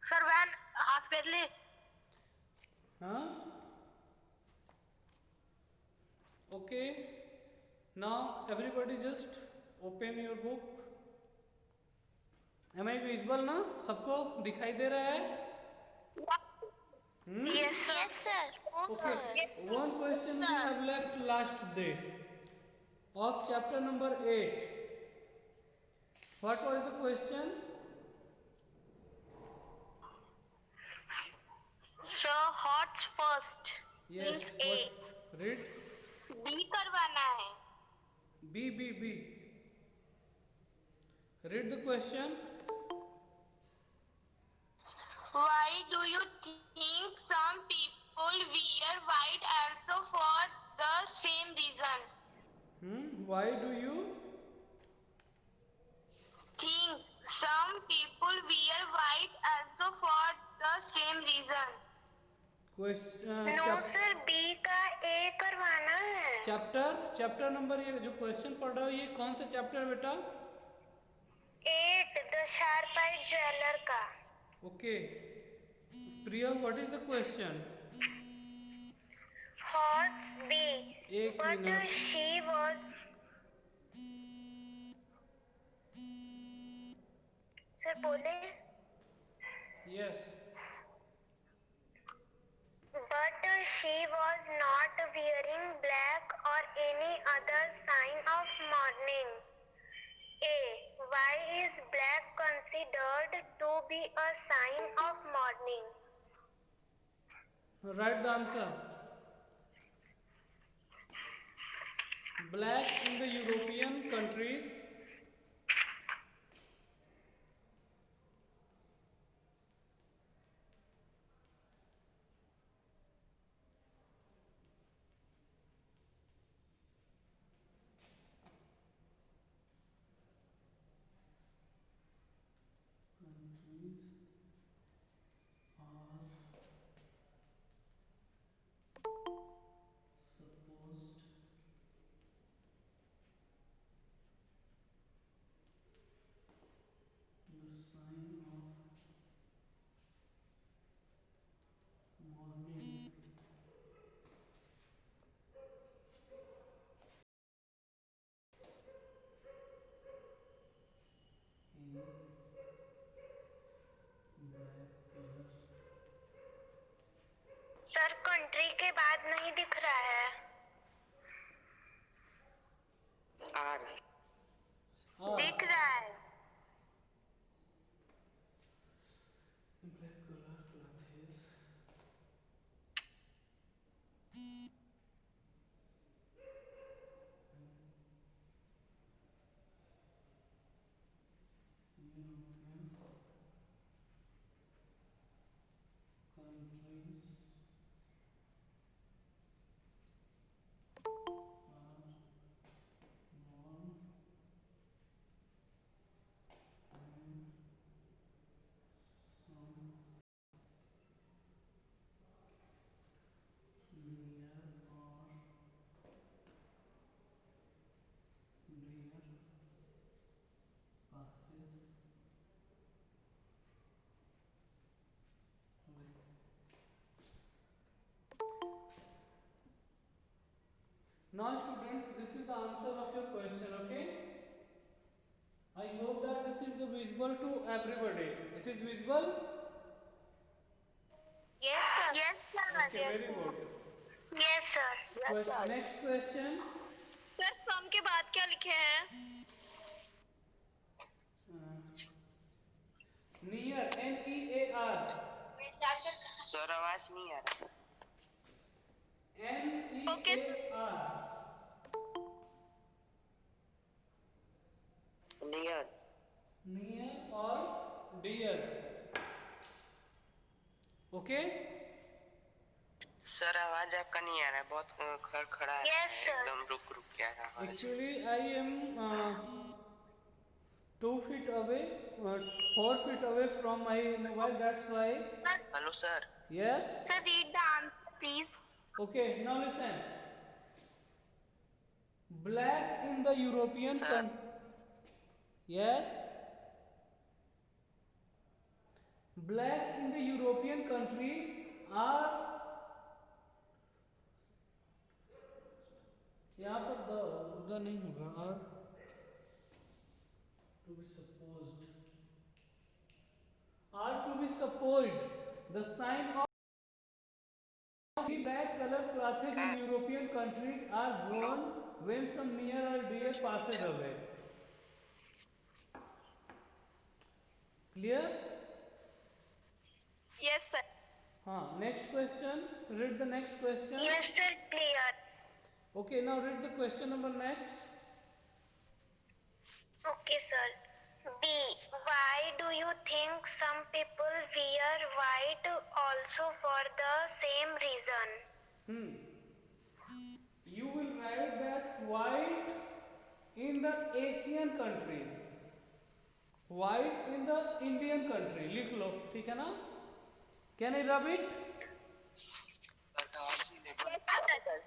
Sir, when half yearly. Huh? Okay. Now everybody just open your book. Am I visible ना? सबको दिखाई दे रहा है? Yes, sir. Yes, sir. Oh, Okay. sir. One question we have left last day of chapter number 8. What was the question? Sir, hot first. Yes. Means A. What? Read. B करवाना है. B. Read the question. Why do you think some people wear white also for the same reason? Why do you Think some people wear white also for the same reason. question? No sir, B का A करवाना है. Chapter number, ये जो question पढ़ रहा हो ये कौन सा चैप्टर है बेटा? 8 द शार्प आइड ज्वेलर का. Okay Priya, what is the question? Horse B. एक But minute. she was. Sir बोले. Yes. But she was not wearing black or any other sign of mourning. A. Why is black considered to be a sign of mourning? Right the answer. Black in the European countries sir country के बाद नहीं दिख रहा है. दिख रहा है. Black colour clothes countries passes now students, this is the answer of your question. Okay, I hope that this is the visible to everybody. It is visible. Yes sir. Yes sir. Okay, very good. Yes sir. Next question. Sir from के बाद क्या लिखे हैं? Near, NEAR. Sir आवाज नहीं आ रहा. NEAR. Near or dear. Okay. Sir आवाज आपका नहीं आ रहा है, बहुत खड़खड़ा आ रहा Yes, है, sir. एकदम रुक रुक के आ रहा है. Actually, I am 2 feet away, 4 feet away from my mobile. That's why. Hello sir. Yes. Sir, read the answer please. Okay. Now listen. Black in the European Sir. Yes. Black in the European countries are, यहाँ पर the नहीं होगा, are to be supposed, the sign of the black color clothes in European countries are worn when some near or dear passes away. Clear? Yes, sir. हाँ, next question. Read the next question. Yes, sir, clear. Okay, now read the question number next. Okay, sir. B. Why do you think some people wear white also for the same reason? You will write that white in the Asian countries, white in the Indian country. लिख लो, ठीक है ना? Can I rub it?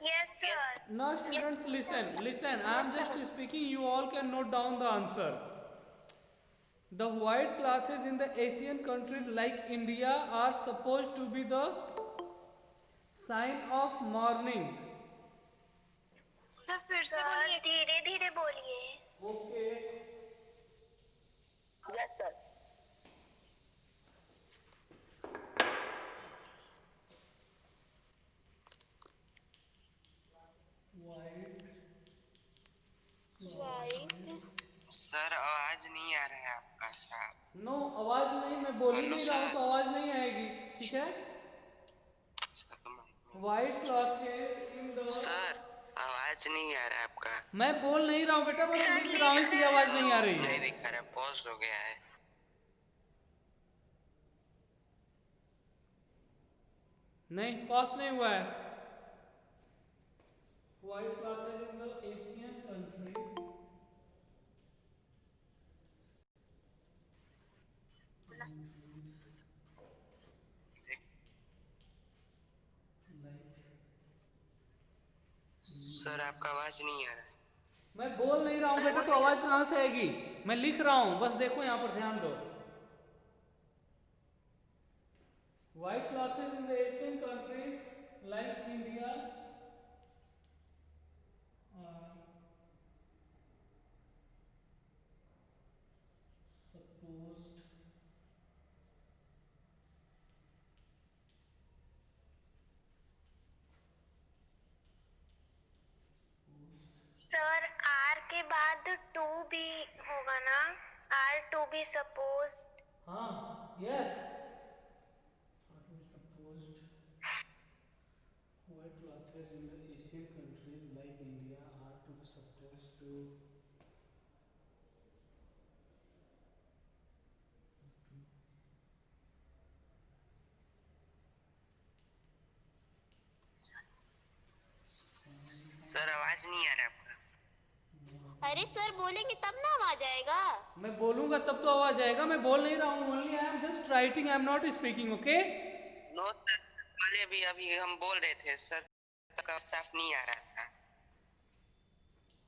Yes, sir. Now students listen, I am just speaking, you all can note down the answer. The white clothes in the Asian countries like India are supposed to be the sign of mourning. Sir धीरे धीरे बोलिए. Okay. Yes, sir. Sir आवाज नहीं आ रहा है आपका साहब. No आवाज नहीं, मैं बोल ही नहीं रहा हूँ तो आवाज नहीं आएगी, ठीक है? व्हाइट क्लॉथ है इन द, सर आवाज नहीं आ रहा है आपका. मैं बोल नहीं रहा हूँ बेटा, बस लिख रहा हूँ इसलिए आवाज नहीं आ रही है. नहीं दिखा रहा, पॉज हो गया है. नहीं पास नहीं हुआ है. White cloth in the Asian country sir आपका आवाज नहीं आ रहा है. मैं बोल नहीं रहा हूँ बेटा तो आवाज कहाँ से आएगी? मैं लिख रहा हूँ, बस देखो यहाँ पर ध्यान दो. White clothes in the Asian countries like India are supposed sir are के बाद टू भी होगा ना? Are to be suppose. हाँ yes are to be supposed. White clothes in the Asian countries like India are to be supposed to sir आवाज नहीं आ रहा आपका. अरे सर बोलेंगे तब ना आवाज आएगा. मैं बोलूंगा तब तो आवाज आएगा, मैं बोल नहीं रहा हूँ. Only I am just writing, I am not speaking. Okay no sir, पहले भी अभी हम बोल रहे थे सर, का साफ नहीं आ रहा था.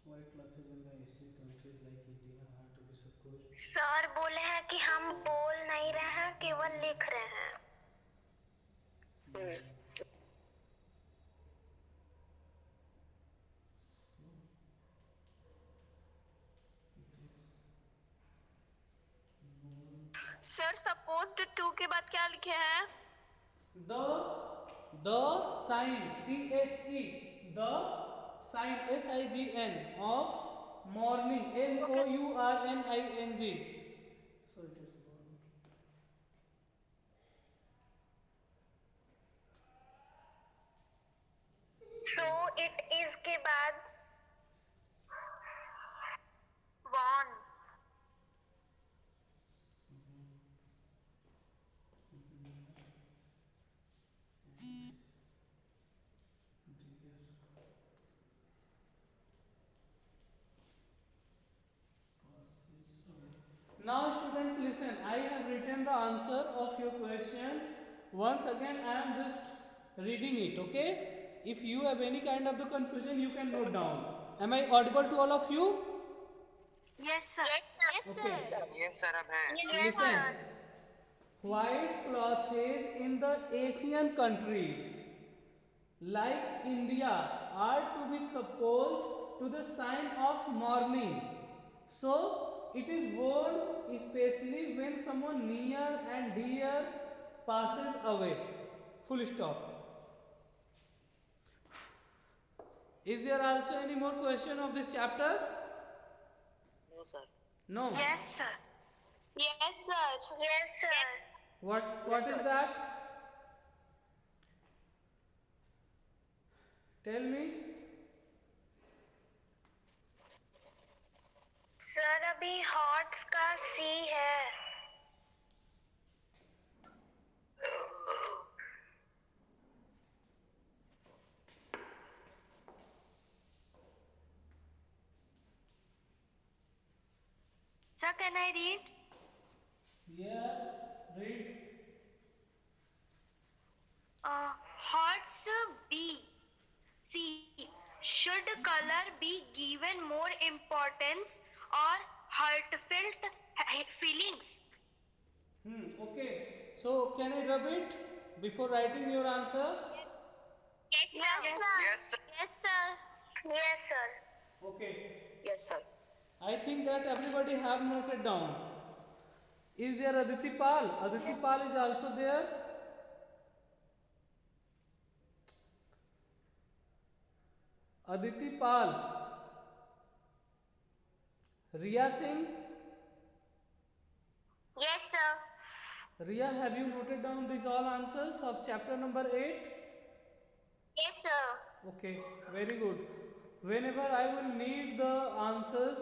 White clothes in the Asian countries like India are to be supposed. Sir बोले हैं कि हम बोल नहीं रहे हैं, केवल लिख रहे हैं. सर सपोज्ड टू के बाद क्या लिखे हैं? The sign THE, the sign SIGN of morning, MOURNING. So it is morning. So it is के बाद born. Now students listen, I have written the answer of your question. Once again I am just reading it, okay? If you have any kind of the confusion you can note down. Am I audible to all of you? Yes, sir. Yes, sir. ये sir अब है. Yes, Listen. sir. white clothes in the Asian countries like India are to be supposed to the sign of mourning. So it is worn especially when someone near and dear passes away. Full stop. Is there also any more question of this chapter? No, sir. No. Yes, sir. Yes, sir. Yes, sir. What is that? Tell me. Sir अभी hots का सी है. Sir, can I read? Yes. Read. Hot's B. C. Should color be given more importance or heartfelt feelings? Okay. So can I rub it before writing your answer? Yes, sir. Yes, sir. Yes, sir. Yes, sir. Okay. Yes, sir. I think that everybody have noted down. Is there Aditi Pal? Aditi Pal is also there. Aditi Pal. Riya Singh. Yes, sir. Riya, have you noted down these all answers of chapter number 8? Yes, sir. Okay, very good. Whenever I will need the answers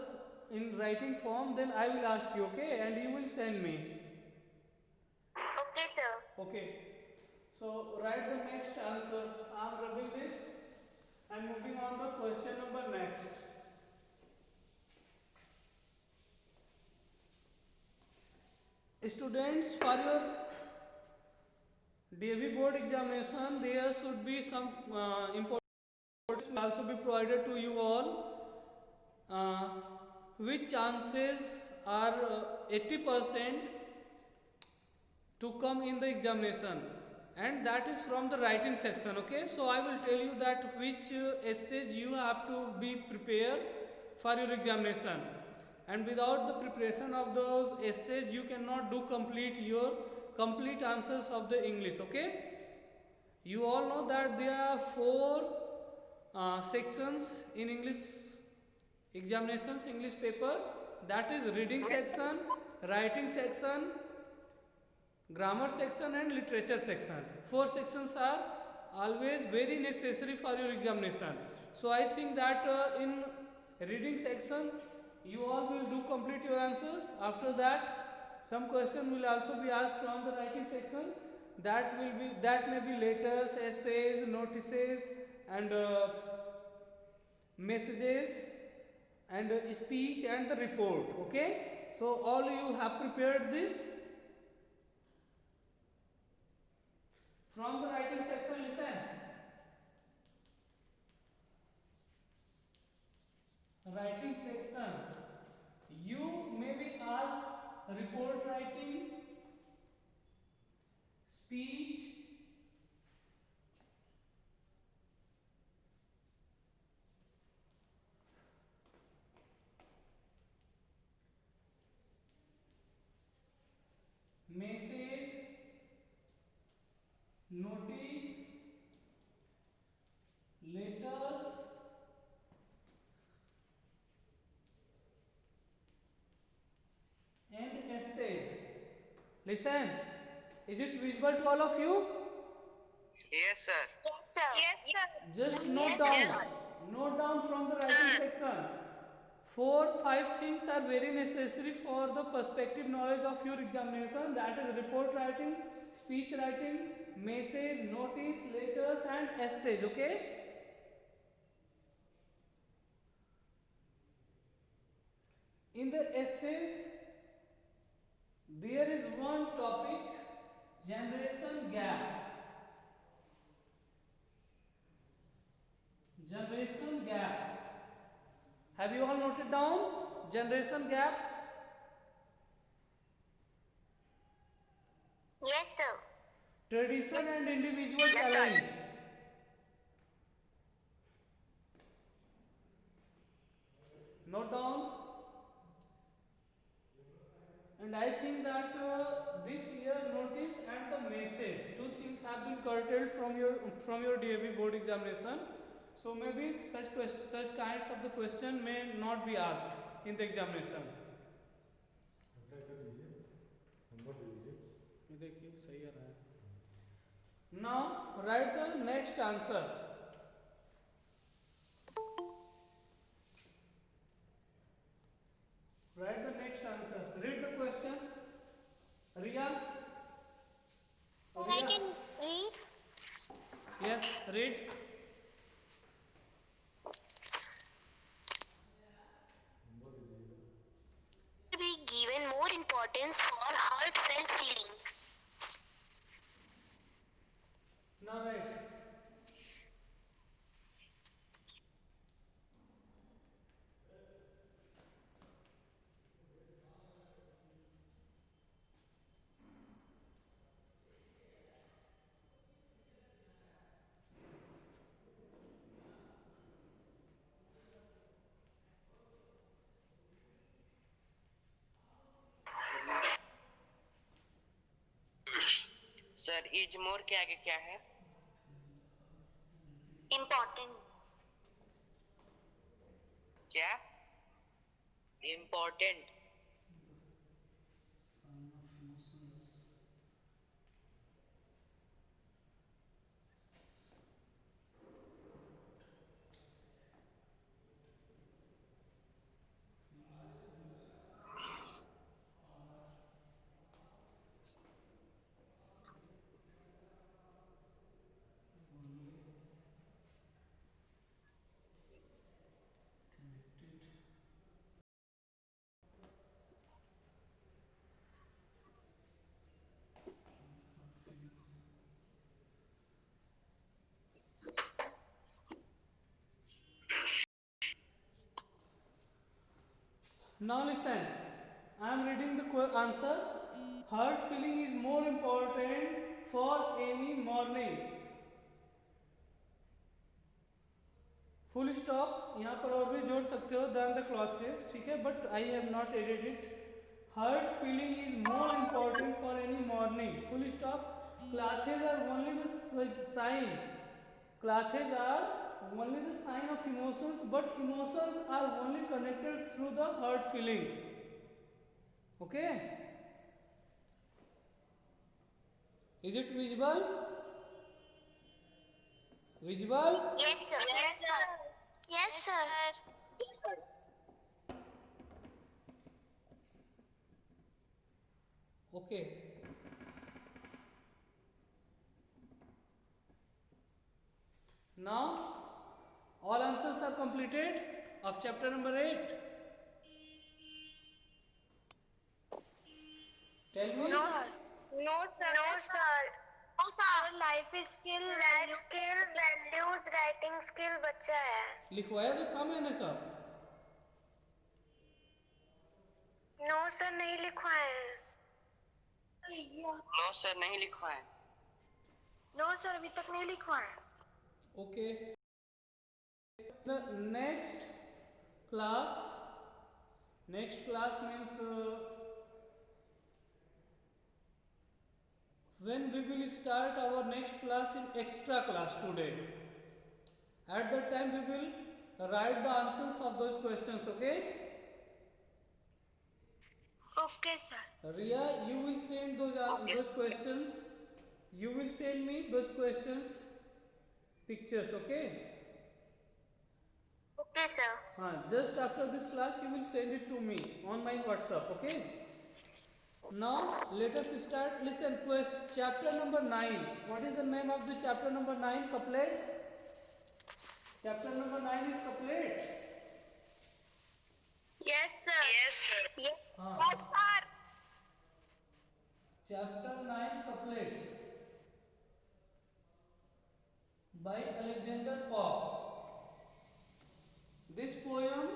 in writing form, then I will ask you, okay? And you will send me. Okay, sir. Okay. So write the next answer. I am rubbing this and moving on the question number next. Students, for your DAV board examination, there should be some important will also be provided to you all. Which chances are 80% to come in the examination, and that is from the writing section. Okay, so I will tell you that which essays you have to be prepared for your examination, and without the preparation of those essays you cannot do complete answers of the English. Okay, you all know that there are 4 sections in English examinations, English paper, that is reading section, writing section, grammar section and literature section. 4 sections are always very necessary for your examination. So I think that in reading section you all will do complete your answers. After that some question will also be asked from the writing section, that may be letters, essays, notices and messages and speech and the report. Okay, so all you have prepared this. From the writing section, listen. Writing section, you may be asked report writing, speech, message, notice, letters, and essays. Listen, is it visible to all of you? Yes, sir. Yes, sir. Yes, sir. Just note down. Note down from the writing section. 4-5 things are very necessary for the perspective knowledge of your examination. That is report writing, speech writing, message, notice, letters and essays. Okay. In the essays, there is one topic, generation gap. Generation gap. Have you all noted down? Generation gap. tradition and individual talent. Note down. And I think that this year notice and the message, two things have been curtailed from your DAV board examination. So maybe such kinds of the question may not be asked in the examination. ये देखिए सही आ रहा है. Now write the next answer. Write the next answer. Read the question. Riya. I can read. Yes, read. Be given more importance for heartfelt feeling. Now write. Sir is more के आगे क्या है? Important. क्या? Important. Now listen, I am reading the answer. Heart feeling is more important for any morning. Full stop यहाँ पर और भी जोड़ सकते हो than the clothes, ठीक है, but I have not added it. Heart feeling is more important for any morning. Full stop. Clothes are only the sign. Clothes are only the sign of emotions, but emotions are only connected through the heart feelings. Okay? Is it visible? Visible? Yes, sir. Yes, sir. Yes, sir. Yes, sir. Okay. Now all answers are completed of chapter number 8. Tell me. No, sir. No, sir. Life skill, values, writing skill बच्चा है. लिखवाया तो था मैंने सब. No, sir, नहीं लिखवाए हैं. नो सर नहीं लिखा है. No, sir, अभी तक नहीं लिखवाए. Okay. The next class means when we will start our next class in extra class today. At that time we will write the answers of those questions. Okay. Okay, sir. Riya, you will send those questions. You will send me those questions pictures. Okay. Okay, sir. Just after this class you will send it to me on my WhatsApp. Okay. Now let us start. Listen, chapter number 9. What is the name of the chapter number 9? Couplets. Chapter number 9 is couplets. Yes, sir. Yes, sir. Yes, हाँ. sir. Chapter 9 couplets by Alexander Pope. This poem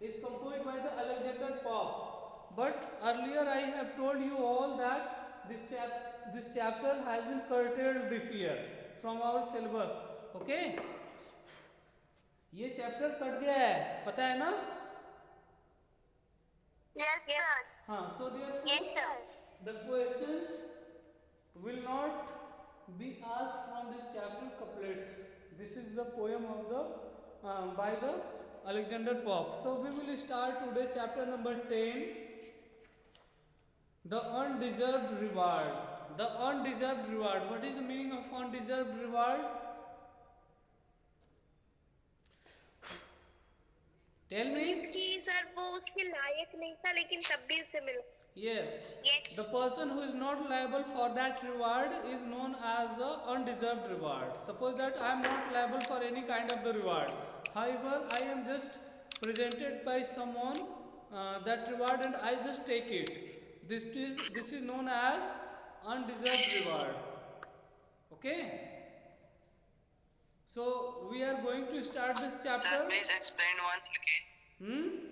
is composed by the Alexander Pope. But earlier I have told you all that this chapter has been curtailed this year from our syllabus. Okay? ये chapter cut गया है, पता है ना? Yes, sir. हाँ, so therefore Yes, sir. the questions will not be asked from this chapter couplets. This is the poem of the by the Alexander Pope. So we will start today chapter number 10, the undeserved reward. The undeserved reward. What is the meaning of undeserved reward? Tell me. कि sir वो उसके लायक नहीं था लेकिन तब भी उसे मिला. Yes. Yes. The person who is not liable for that reward is known as the undeserved reward. Suppose that I am not liable for any kind of the reward. However, I am just presented by someone that reward and I just take it. This is known as undeserved reward. Okay? So we are going to start this Sir, chapter. please explain once again.